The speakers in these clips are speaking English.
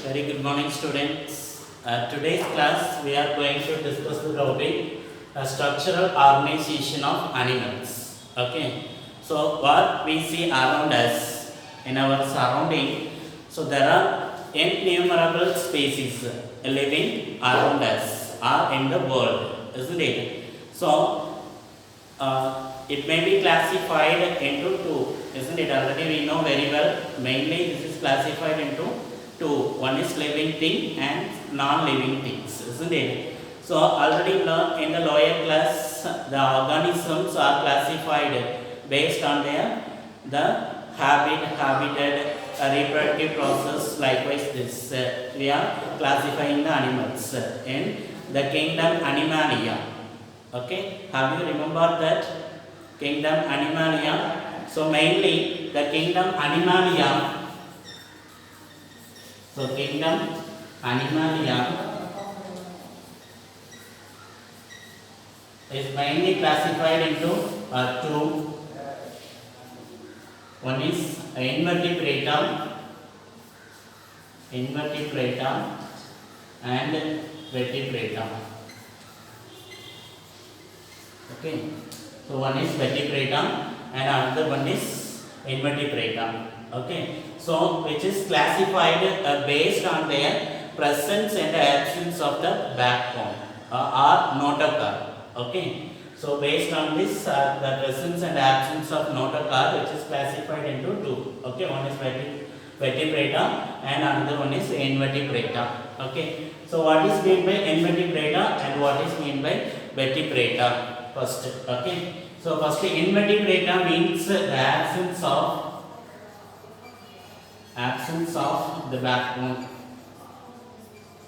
Very good morning, students. Today's class we are going to discuss the topic structural organization of animals. Okay. So what we see around us in our surrounding. So there are innumerable species living around us or in the world, isn't it? So it may be classified into two, isn't it? Already we know very well. Mainly this is classified into two. One is living thing and non-living things, isn't it? So already learned in the lower class, the organisms are classified based on the habitat, reproductive process. Likewise, this we are classifying the animals in the kingdom Animalia. Okay, have you remembered that kingdom Animalia? So mainly the kingdom Animalia. So kingdom Animalia is mainly classified into two. One is invertebrata and vertebrata. Okay, so one is vertebrata and another one is invertebrata. Okay, so which is classified based on their presence and absence of the backbone or notochord. Okay, so based on this the presence and absence of notochord, which is classified into two. Okay, one is vertebrata and another one is invertebrata. Okay, so what is meant by invertebrata and what is meant by vertebrata first? Okay, so first invertebrata means the absence of the backbone.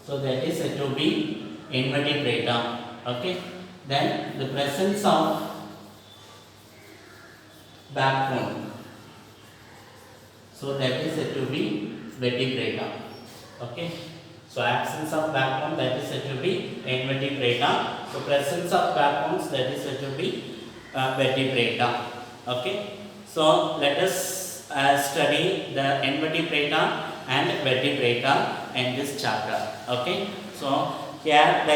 So that is said to be invertebrata. Okay, then the presence of backbone. So that is said to be vertebrata. Okay, so absence of backbone, that is said to be invertebrata. So presence of backbones, that is said to be vertebrata. Okay, so let us study the invertebrata and vertebrata in this chapter. Okay, so here the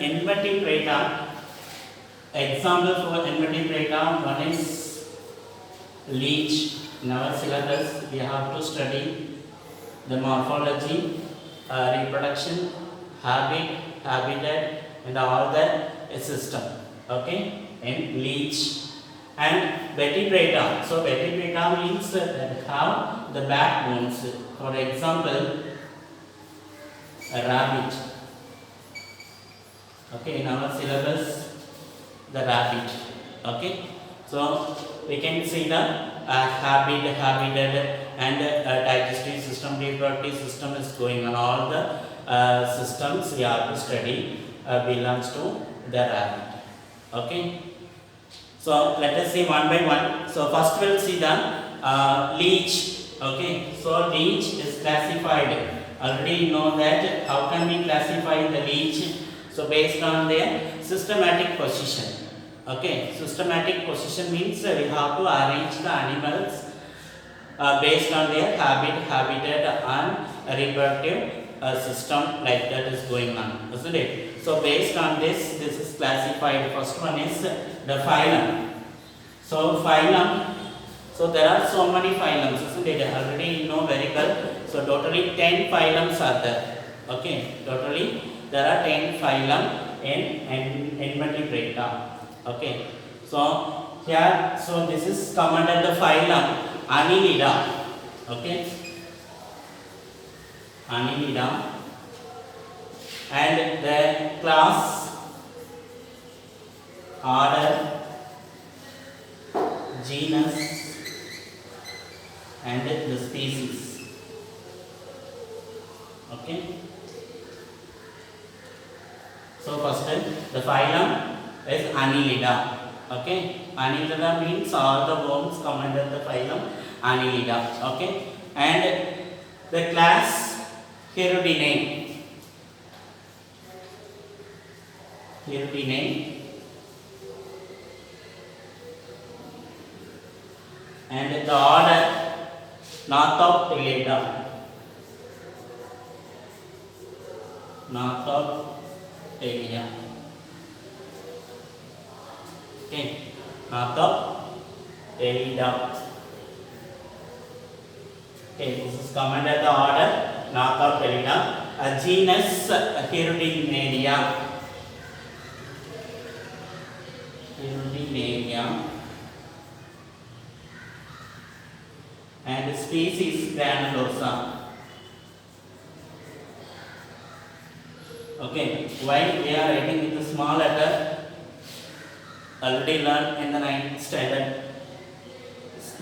invertebrata, example for invertebrata, one is leech. In our syllabus we have to study the morphology, reproduction, habitat and all the system. Okay, in leech and vertebrata. So vertebrata means that have the backbones. For example, a rabbit. Okay, in our syllabus, the rabbit. Okay, so we can see the habitat and digestive system, reproductive system is going on. All the systems we have to study belongs to the rabbit. Okay, so let us see one by one. So first we'll see the leech. Okay, so leech is classified. Already you know that how can we classify the leech? So based on their systematic position. Okay, systematic position means we have to arrange the animals based on their habitat and reproductive system, like that is going on, isn't it? So based on this is classified. First one is the phylum. So phylum, so there are so many phylums, isn't it? Already you know very well. So totally 10 phylums are there. Okay, totally there are 10 phylum in invertebrata. Okay, so here, so this is come under the phylum Annelida. Okay, Annelida, and the class, order, genus and the species. Okay, so first the phylum is Annelida. Okay, Annelida means all the worms come under the phylum Annelida. Okay, and the class Hirudinae. And the order Northoptylida. Narcopelia. Okay, Narcopelia. Okay, this is come under the order Narcopelia. A genus Hirudinaria. And species Granulosa. Okay, why we are writing with a small letter? Already learned in the 9th standard.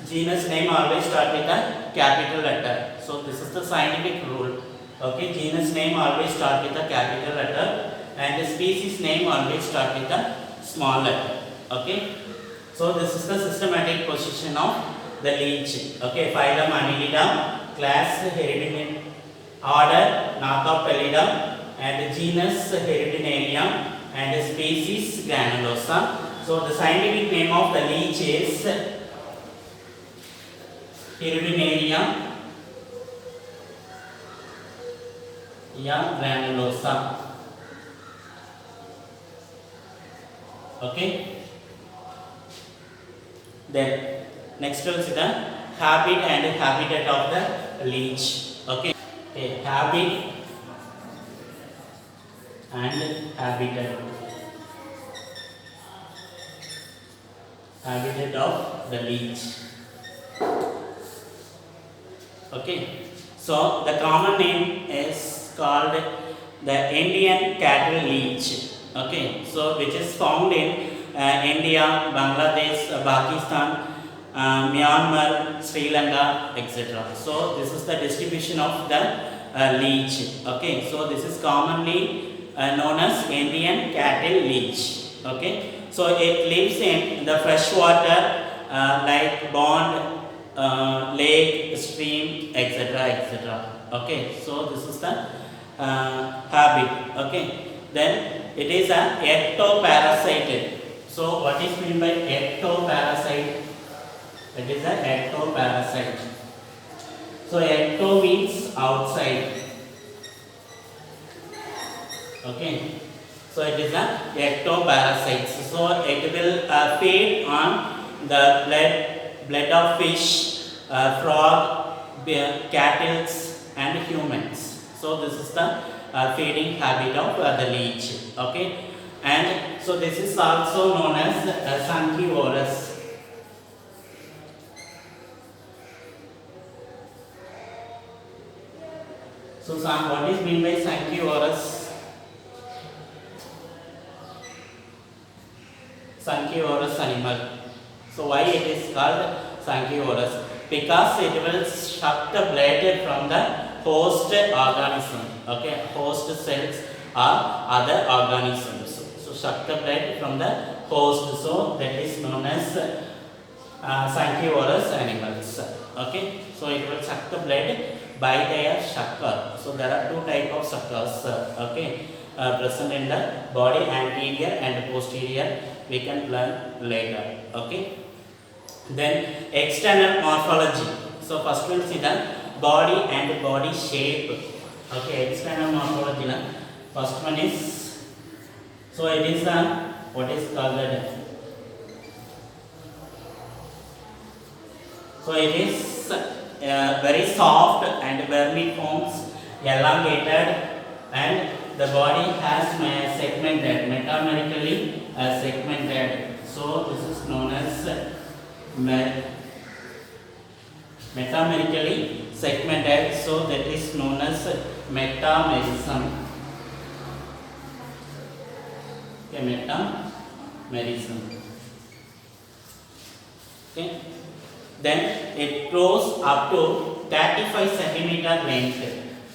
Genus name always start with a capital letter. So this is the scientific rule. Okay, genus name always start with a capital letter, and the species name always start with a small letter. Okay, so this is the systematic position of the leech. Okay, phylum Annelida, class Hirudinarium, order Narcopelidum, and genus Hirudinarium, and species Granulosa. So the scientific name of the leech is Hirudinaria granulosa. Okay. Then next we'll see the habit and habitat of the leech. Okay. Okay. Habit and habitat. Habitat of the leech. Okay, so the common name is called the Indian cattle leech. Okay, so which is found in India, Bangladesh, Pakistan, Myanmar, Sri Lanka, etc. So this is the distribution of the leech. Okay, so this is commonly known as Indian cattle leech. Okay, so it lives in the freshwater like pond, lake, stream, etc. etc. Okay, so this is the habit. Okay, then it is a ectoparasite. So what is meant by ectoparasite? It is a ectoparasite. So ecto means outside. Okay, so it is a ectoparasite. So it will feed on the blood of fish, frog, cattle, and humans. So this is the feeding habit of the leech. Okay, and so this is also known as Sanquivorous. So what is meant by Sanquivorous? Sanquivorous animal. So why it is called Sanquivorous? Because it will suck the blood from the host organism. Okay, host cells or other organisms. So suck the blood from the host. So that is known as Sanquivorous animals. Okay, so it will suck the blood by their sucker. So there are two types of suckers. Okay, present in the body, anterior and posterior. We can learn later. Okay. Then external morphology. So first we'll see the body and body shape. Okay, external morphology. First one is, so it is what is called. So it is very soft and vermiforms, elongated, and the body has segmented, metamerically segmented. So this is known as metamerically segmented. So that is known as metamerism. Okay, metamerism. Okay. Then it grows up to 35 centimeter length.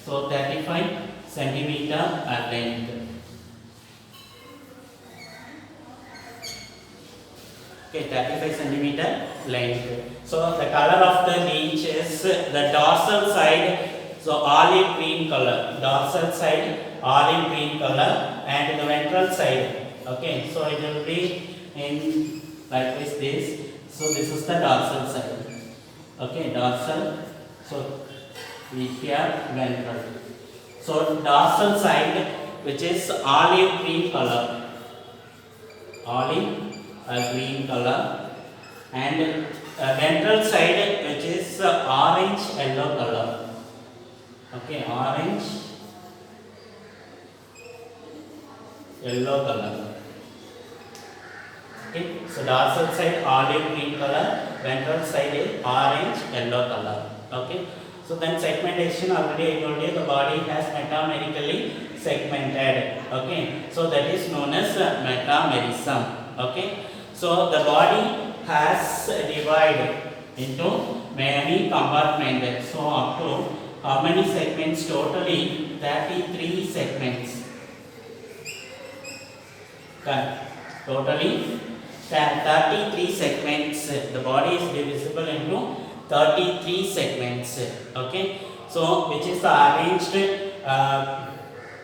So 35 centimeter length. Okay, 35 centimeter length. So the color of the leech is the dorsal side, so olive green color. Dorsal side olive green color, and the ventral side. Okay, so it will be in like this. So this is the dorsal side. Okay, dorsal. So we here ventral. So dorsal side which is olive green color, olive green color, and ventral side which is orange yellow color. Okay, orange yellow color. Okay, so dorsal side olive green color, ventral side is orange yellow color. Okay, so then segmentation, already I told you the body has metamerically segmented. Okay, so that is known as metamerism. Okay, so the body has divided into many compartments. So up to how many segments? Totally 33 segments. Totally 33 segments. The body is divisible into 33 segments. Okay, so which is arranged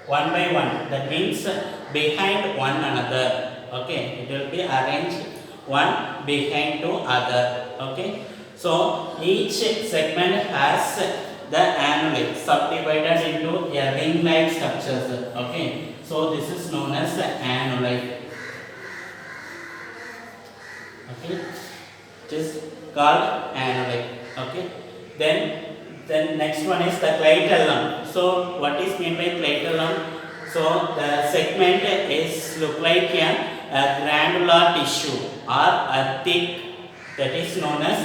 one by one. That means behind one another. Okay, it will be arranged one behind to other. Okay, so each segment has the annuli subdivided into a ring-like structures. Okay, so this is known as annuli. Okay, it is called annuli. Okay, then next one is the clitellum. So what is meant by clitellum? So the segment is look like a granular tissue or a thick, that is known as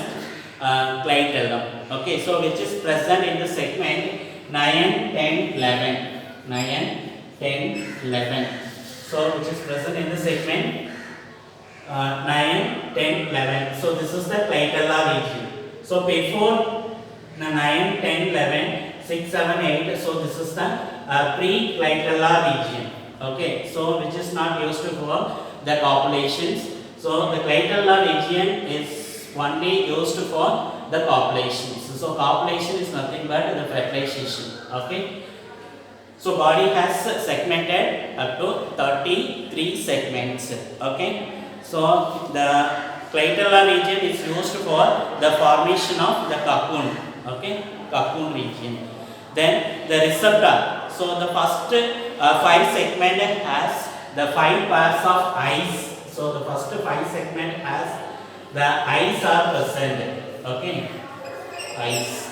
clitellum. Okay, so which is present in the segment 9, 10, 11. 9, 10, 11. So which is present in the segment 9, 10, 11. So this is the clitellar region. So before 9, 10, 11, 6, 7, 8. So this is the pre-clitellar region. Okay, so which is not used for the copulations. So the clitellar region is only used for the copulations. So copulation is nothing but the fertilization. Okay. So body has segmented up to 33 segments. Okay. So the clitellar region is used for the formation of the cocoon. Okay, cocoon region. Then the receptor. So the first 5 segment has the 5 pairs of eyes. So the first 5 segment has the eyes are present. Okay, eyes.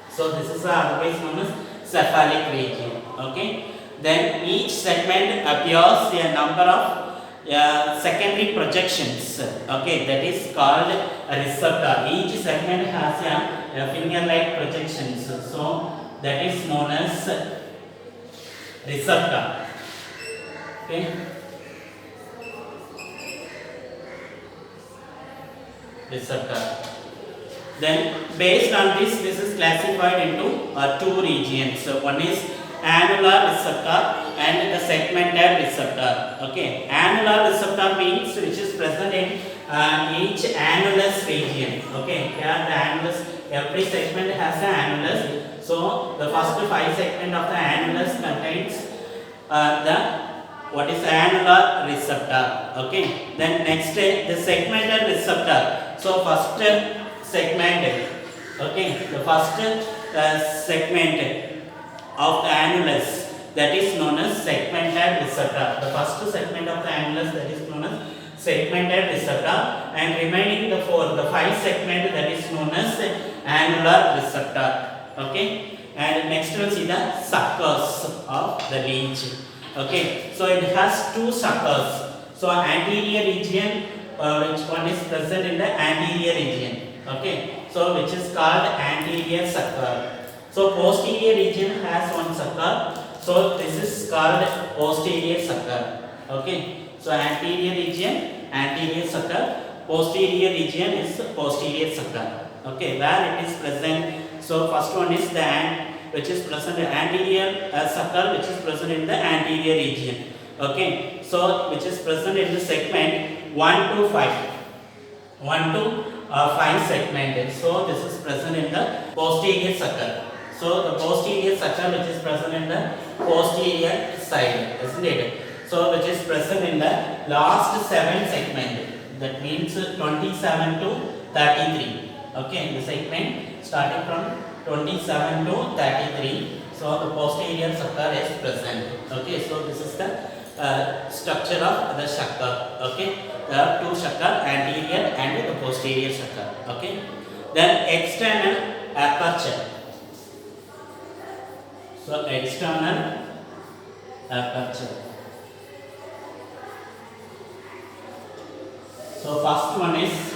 So this is otherwise known as cephalic region. Okay. Then each segment appears a number of secondary projections. Okay, that is called a receptor. Each segment has a finger-like projections. So that is known as receptor. Okay. Receptor. Then based on this is classified into 2 regions. So one is annular receptor and the segmented receptor. Okay, annular receptor means which is present in each annulus region. Okay, here the annulus, every segment has an annulus. So the first 5 segment of the annulus contains what is annular receptor. Okay, then next the segmented receptor. So first segment, okay, the first segment of the annulus, that is known as segmented receptor. The first segment of the annulus, that is known as segmented receptor, and remaining the 5 segment, that is known as annular receptor. Okay, and next we'll see the suckers of the leech. Okay, so it has 2 suckers. So anterior region, which one is present in the anterior region. Okay, so which is called anterior sucker. So posterior region has 1 sucker. So this is called posterior sucker. Okay, so anterior region, anterior sucker. Posterior region is posterior sucker. Okay, where it is present. So first one is the which is present in anterior sucker, which is present in the anterior region. Okay, so which is present in the segment 1 to 5. 1 to 5 segment. So this is present in the posterior sucker. So the posterior sucker which is present in the posterior side, isn't it? So which is present in the last 7 segment. That means 27 to 33. Okay, the segment starting from 27 to 33. So the posterior sucker is present. Okay, so this is the structure of the sucker. Okay, there are two sucker, anterior and the posterior sucker. Okay, then external aperture. So external aperture. So first one is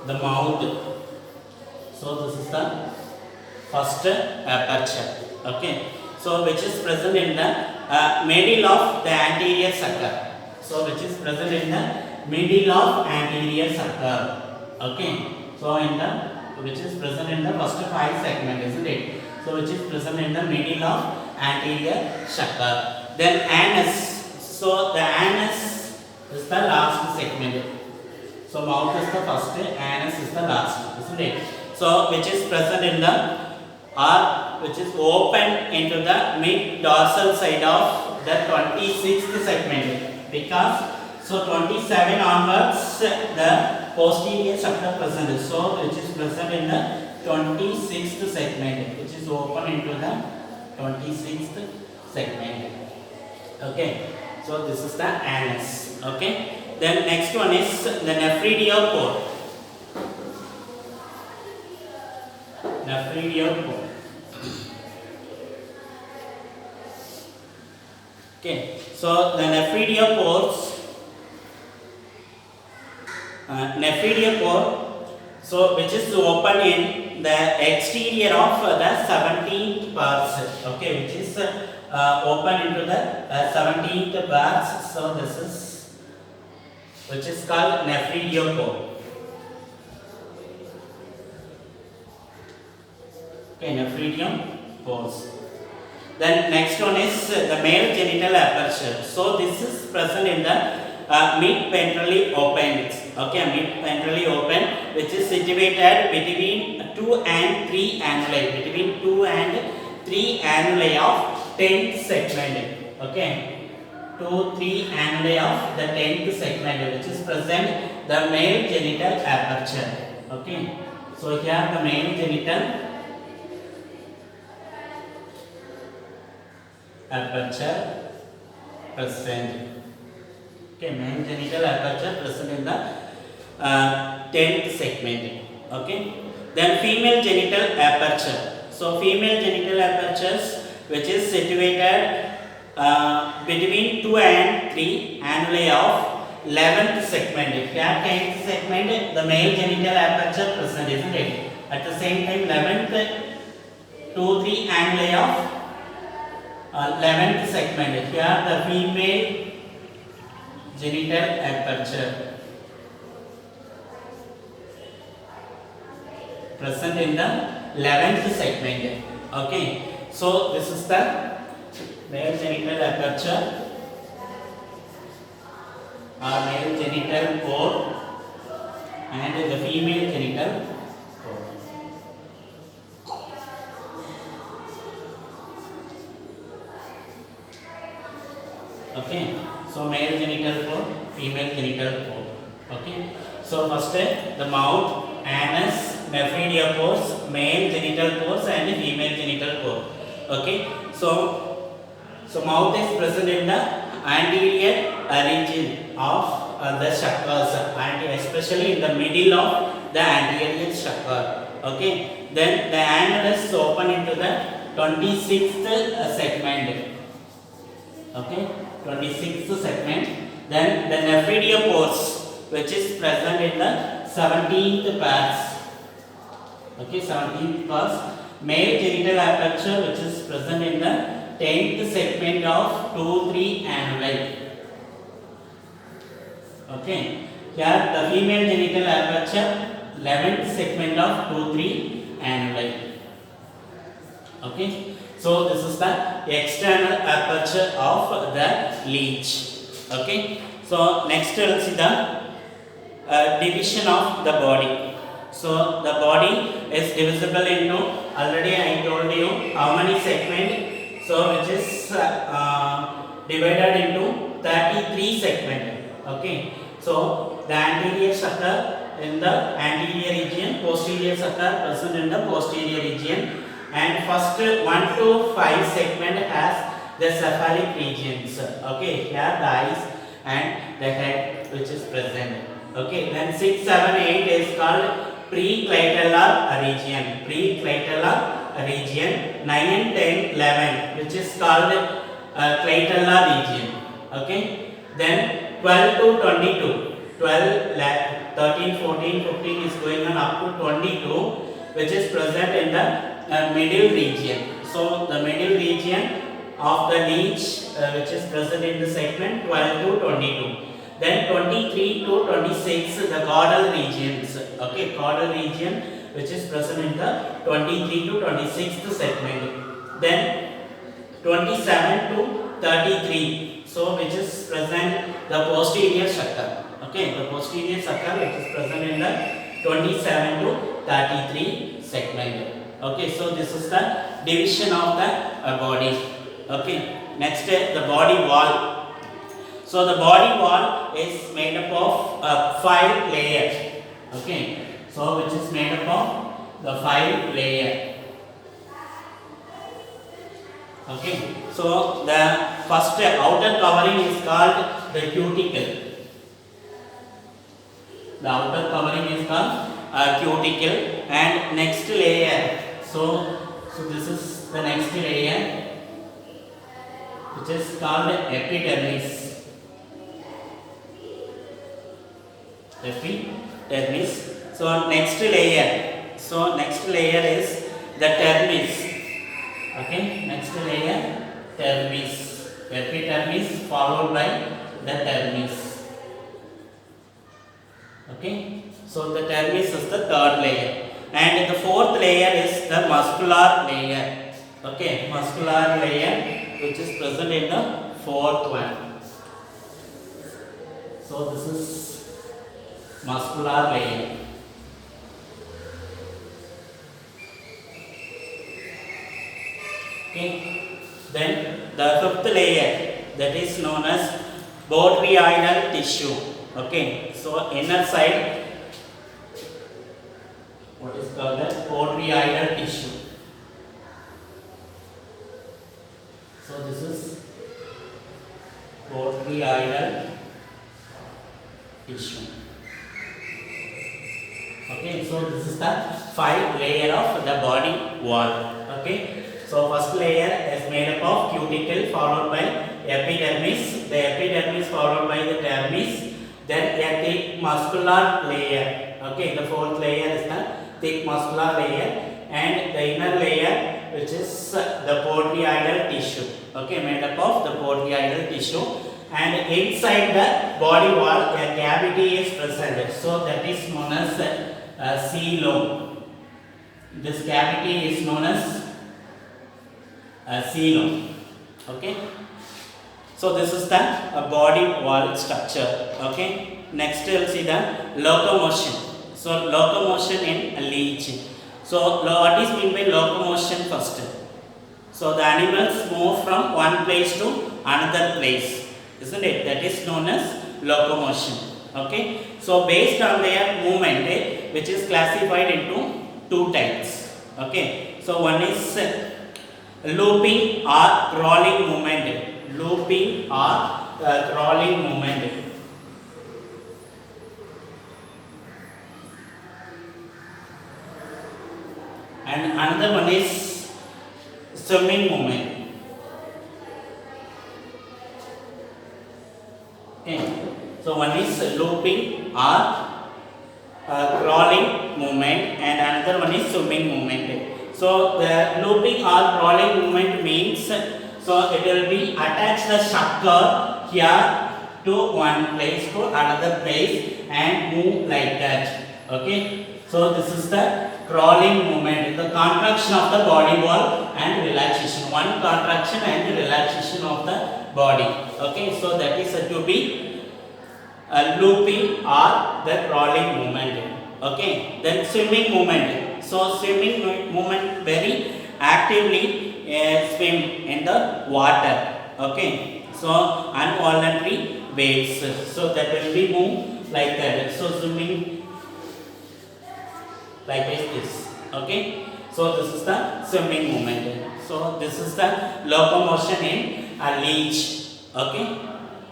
the mouth. So this is the first aperture. Okay, so which is present in the middle of the anterior sucker. So which is present in the middle of anterior sucker. Okay, so in the which is present in the first 5 segment, isn't it? So which is present in the middle of anterior sucker. Then anus. So the anus is the last segment. So mouth is the first, anus is the last, isn't it? So which is present in the or which is open into the mid dorsal side of the 26th segment, because so 27 onwards the posterior sucker present. So which is present in the 26th segment, which is open into the 26th segment. Okay, so this is the anus. Okay, then next one is the nephridiopore. Nephridiopore. Okay, so the nephridiopore, so which is open in the exterior of the 17th parts. Okay, which is open into the 17th parts. So this is which is called nephridiopore. Okay, nephridiopore. Then next one is the male genital aperture. So this is present in the mid-ventrally open. Okay, mid-ventrally open, which is situated between 2 and 3 annuli. Between 2 and 3 annuli of 10th segment. Okay, 2-3 annuli of the 10th segment, which is present the male genital aperture. Okay, so here the male genital aperture present. Okay, male genital aperture present in the 10th segment. Okay, then female genital aperture. So female genital apertures, which is situated between 2 and 3 annuli of 11th segment. Here 10th segment, the male genital aperture present, isn't it? At the same time 11th 2-3 annuli of 11th segment. Here the female genital aperture present in the 11th segment. Okay, so this is the male genital aperture or male genital pore and the female genital pore. Okay, so male genital pore, female genital pore. Okay, so first the mouth, anus, nephridiopores, male genital pores and female genital pore. Okay, so mouth is present in the anterior region of the chakras, and especially in the middle of the anterior chakra. Okay, then the annulus open into the 26th segment. Okay, 26th segment. Then the nephridiopores, which is present in the 17th pars. Okay, 17th pars. Male genital aperture, which is present in the 10th segment of 2-3 annuli. Okay, here the female genital aperture, 11th segment of 2-3 annuli. Okay, so this is the external aperture of the leech. Okay, so next we'll see the division of the body. So the body is divisible into, already I told you how many segments. So which is divided into 33 segments. Okay, so the anterior sucker in the anterior region, posterior sucker present in the posterior region, and first 1 to 5 segment has the cephalic regions. Okay, here the eyes and the head which is present. Okay, then 6, 7, 8 is called preclatellar region. Preclatellar region. 9 and 10, 11 which is called clatellar region. Okay, then 12 to 22. 12, 13, 14, 15 is going on up to 22 which is present in the middle region. So the middle region of the leech which is present in the segment 12 to 22. Then 23 to 26 the caudal regions. Okay, caudal region which is present in the 23 to 26th segment. Then 27 to 33. So which is present the posterior sucker. Okay, the posterior sucker which is present in the 27 to 33 segment. Okay, so this is the division of the body. Okay, next the body wall. So the body wall is made up of 5 layers. Okay, so which is made up of the 5 layer. Okay, so the first outer covering is called the cuticle. The outer covering is called cuticle, and next layer. So this is the next layer, which is called epidermis. Epidermis. So next layer. So next layer is the dermis. Okay, next layer dermis. Epidermis followed by the dermis. Okay, so the dermis is the third layer, and the fourth layer is the muscular layer. Okay, muscular layer which is present in the fourth one. So this is muscular layer. Okay, then the fifth layer, that is known as botryoidal tissue. Okay, so inner side, what is called the botryoidal tissue. So this is botryoidal tissue. Okay, so this is the 5 layer of the body wall. Okay, so first layer is made up of cuticle followed by epidermis, the epidermis followed by the dermis, then a thick muscular layer. Okay, the fourth layer is the thick muscular layer, and the inner layer which is the botryoidal tissue. Okay, made up of the botryoidal tissue, and inside the body wall a cavity is present. So that is known as coelom. This cavity is known as coelom. Okay, so this is the body wall structure. Okay, next we'll see the locomotion. So locomotion in leech. So what is meant by locomotion first? So the animals move from one place to another place, isn't it? That is known as locomotion. Okay, so based on their movement, which is classified into 2 types. Okay, so one is looping or crawling movement. Looping or crawling movement. And another one is swimming movement. Okay, so one is looping or crawling movement, and another one is swimming movement. So the looping or crawling movement means, so it will be attach the sucker here to one place to another place and move like that. Okay, so this is the crawling movement, the contraction of the body wall and relaxation. One contraction and relaxation of the body. Okay, so that is said to be looping or the crawling movement. Okay, then swimming movement. So swimming movement very actively swim in the water. Okay, so involuntary waves. So that will be move like that. So swimming like this. Okay, So this is the swimming movement. So this is the locomotion in a leech. Okay,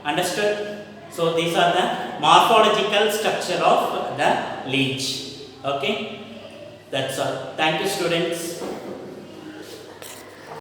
understood? So these are the morphological structure of the leech. Okay, that's all. Thank you, students.